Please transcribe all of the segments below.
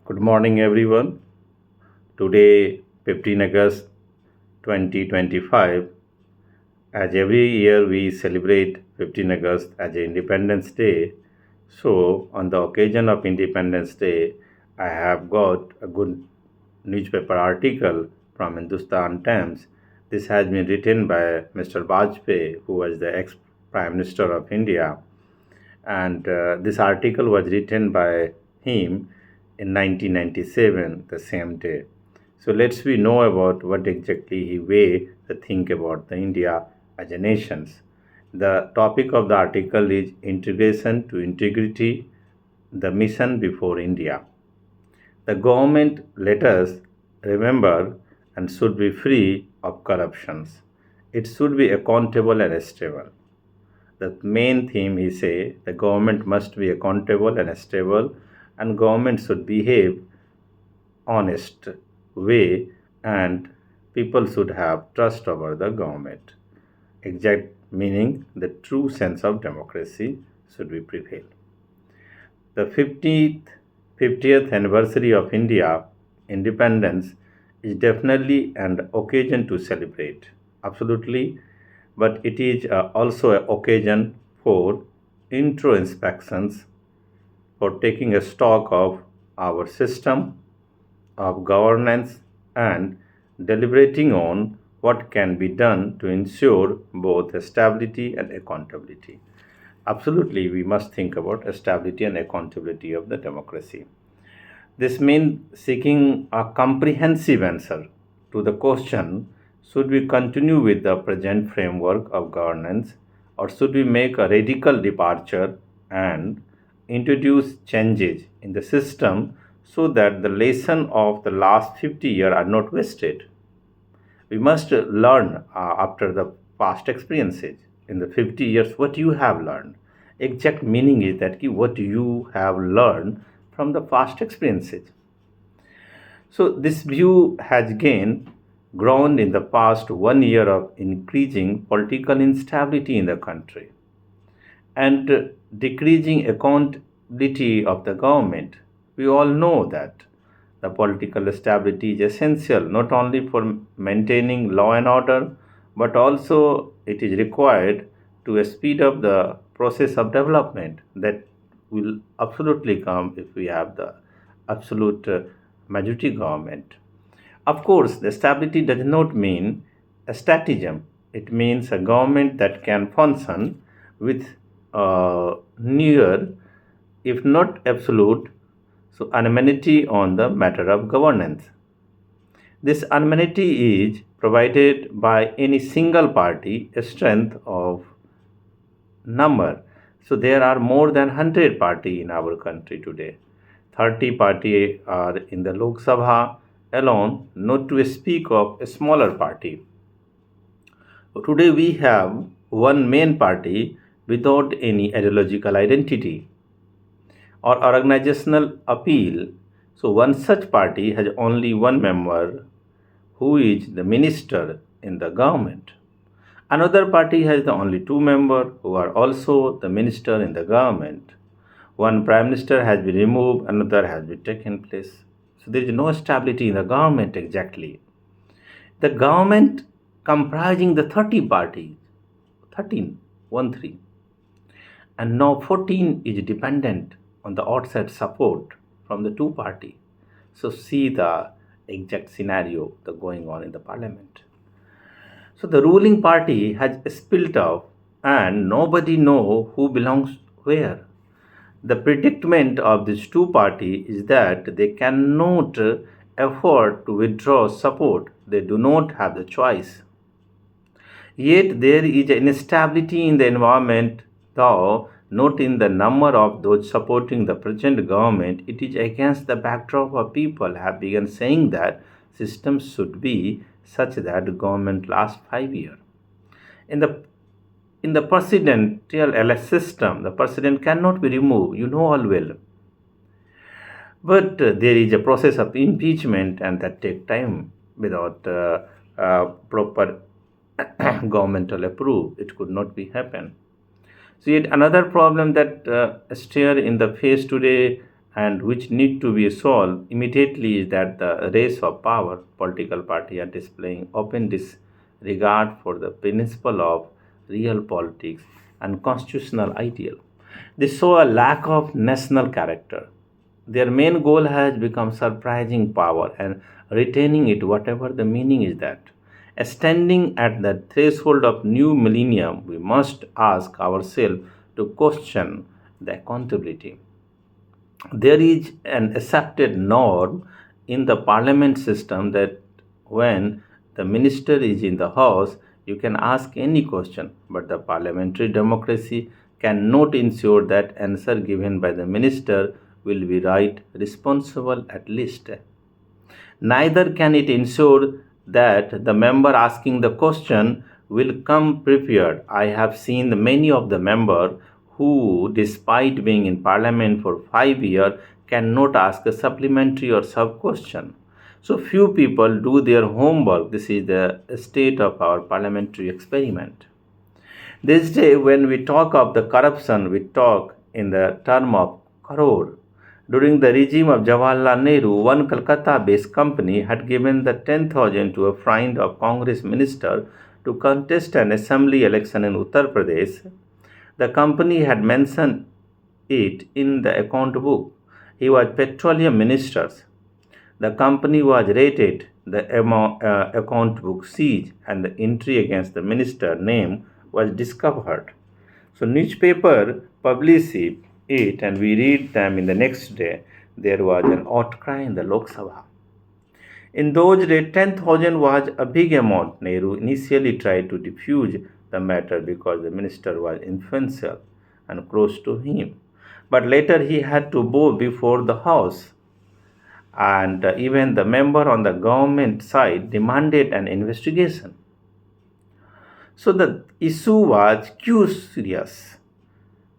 Good morning, everyone. Today, 15 August 2025, as every year we celebrate 15 August as Independence Day. So, on the occasion of Independence Day, I have got a good newspaper article from Hindustan Times. This has been written by Mr. Vajpayee, who was the ex Prime Minister of India, and this article was written by him in 1997, the same day. So let's we know about what exactly he way to think about the India as a nation. The topic of the article is integration to integrity, the mission before India. The government, let us remember, and should be free of corruptions. It should be accountable and stable. The main theme is say the government must be accountable and stable, and government should behave honest way, and people should have trust over the government. Exact meaning the true sense of democracy should be prevail. The 50th anniversary of India independence is definitely an occasion to celebrate. Absolutely, but it is also an occasion for introspections, for taking a stock of our system of governance and deliberating on what can be done to ensure both stability and accountability. Absolutely, we must think about stability and accountability of the democracy. This means seeking a comprehensive answer to the question, should we continue with the present framework of governance, or should we make a radical departure and introduce changes in the system so that the lesson of the last 50 years are not wasted? We must learn after the past experiences in the 50 years what you have learned. Exact meaning is that what you have learned from the past experiences. So this view has gained ground in the past 1 year of increasing political instability in the country and decreasing accountability of the government. We all know that the political stability is essential not only for maintaining law and order, but also it is required to speed up the process of development that will absolutely come if we have the absolute majority government. Of course, the stability does not mean a statism. It means a government that can function with near, if not absolute, so anonymity on the matter of governance. This anonymity is provided by any single party, a strength of number. So there are more than 100 party in our country today. 30 party are in the Lok Sabha alone, not to speak of a smaller party. Today we have one main party without any ideological identity or organizational appeal. So one such party has only one member who is the minister in the government. Another party has the only two members who are also the minister in the government. One prime minister has been removed, another has been taken place. So there is no stability in the government exactly. The government comprising the 30 parties, 13, 1 3, and now 14 is dependent on the outside support from the two party. So see the exact scenario the going on in the parliament. So the ruling party has split off and nobody know who belongs where. The predicament of these two parties is that they cannot afford to withdraw support. They do not have the choice. Yet there is an instability in the environment, though not in the number of those supporting the present government. It is against the backdrop of people have begun saying that systems should be such that government lasts 5 years. In the in the presidential system, the president cannot be removed. You know all well. But there is a process of impeachment, and that take time without proper governmental approve. It could not be happen. So yet another problem that stare in the face today and which need to be solved immediately is that the race of power political parties are displaying open disregard for the principle of real politics and constitutional ideal. They show a lack of national character. Their main goal has become surprising power and retaining it, whatever the meaning is that. Standing at the threshold of new millennium, we must ask ourselves to question the accountability. There is an accepted norm in the parliament system that when the minister is in the house, you can ask any question, but the parliamentary democracy cannot ensure that answer given by the minister will be right, responsible at least. Neither can it ensure that the member asking the question will come prepared. I have seen many of the members who, despite being in parliament for 5 years, cannot ask a supplementary or sub question. So few people do their homework. This is the state of our parliamentary experiment. This day, when we talk of the corruption, we talk in the term of crore. During the regime of Jawaharlal Nehru, one Calcutta-based company had given the 10,000 to a friend of Congress minister to contest an assembly election in Uttar Pradesh. The company had mentioned it in the account book. He was petroleum minister. The company was rated, the account book seized, and the entry against the minister name was discovered. So newspaper published it, and we read them in the next day. There was an outcry in the Lok Sabha. In those days, 10,000 was a big amount. Nehru initially tried to diffuse the matter because the minister was influential and close to him. But later he had to bow before the House, and even the member on the government side demanded an investigation. So the issue was serious.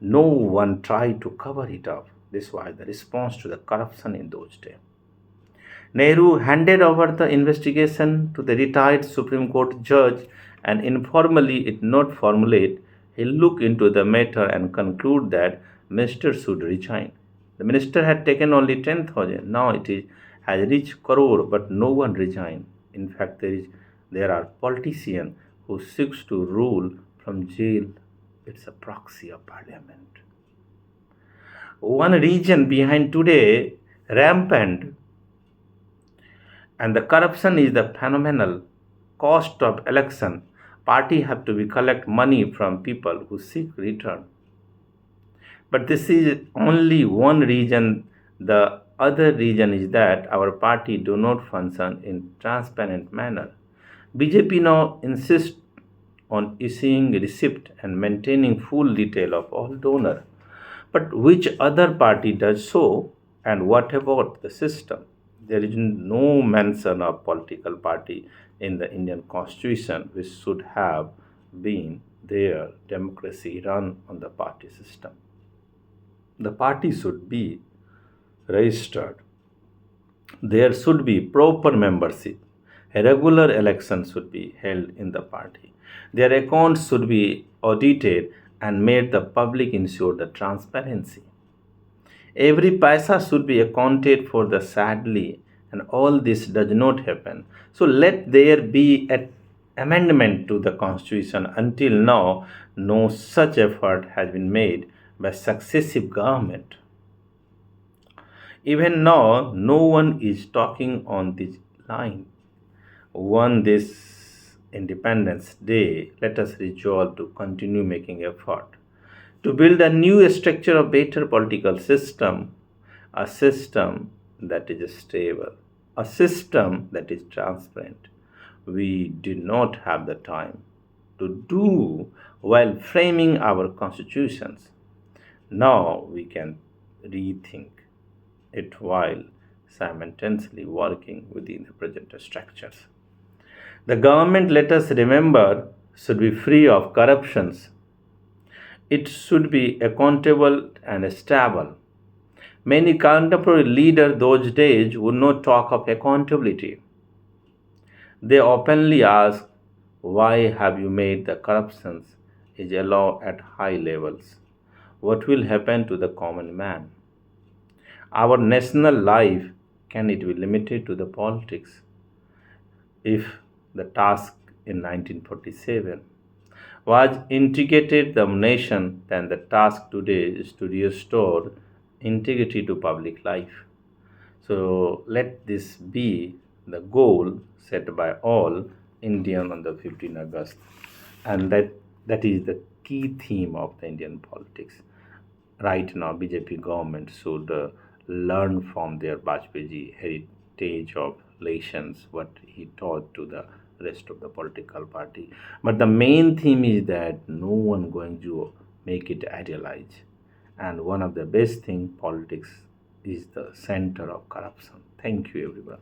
No one tried to cover it up. This was the response to the corruption in those days. Nehru handed over the investigation to the retired Supreme Court judge and informally, if not formulate, he looked into the matter and concluded that minister should resign. The minister had taken only 10,000. Now has reached crore, but no one resigned. In fact, there are politicians who seeks to rule from jail. It's a proxy of parliament. One reason behind today rampant and the corruption is the phenomenal cost of election. Party have to be collect money from people who seek return. But this is only one reason. The other reason is that our party do not function in transparent manner. BJP now insists on issuing receipt and maintaining full detail of all donor. But which other party does so? And what about the system? There is no mention of political party in the Indian constitution, which should have been there. Democracy run on the party system. The party should be registered. There should be proper membership. A regular election should be held in the party. Their accounts should be audited and made the public ensure the transparency. Every paisa should be accounted for the sadly, and all this does not happen. So let there be an amendment to the constitution. Until now, no such effort has been made by successive government. Even now, no one is talking on this line. On this Independence Day, let us resolve to continue making effort to build a new structure of better political system, a system that is stable, a system that is transparent. We did not have the time to do while framing our constitutions. Now we can rethink it while simultaneously working within the present structures. The government, let us remember, should be free of corruptions. It should be accountable and stable. Many contemporary leaders those days would not talk of accountability. They openly ask, why have you made the corruptions is allowed at high levels? What will happen to the common man? Our national life, can it be limited to the politics? If the task in 1947 was integrated the nation, then the task today is to restore integrity to public life. So let this be the goal set by all Indian on the 15th August, and that is the key theme of the Indian politics. Right now, BJP government should learn from their Bajpayee heritage of relations, what he taught to the rest of the political party. But the main theme is that no one going to make it idealize. And one of the best thing politics is the center of corruption. Thank you, everyone.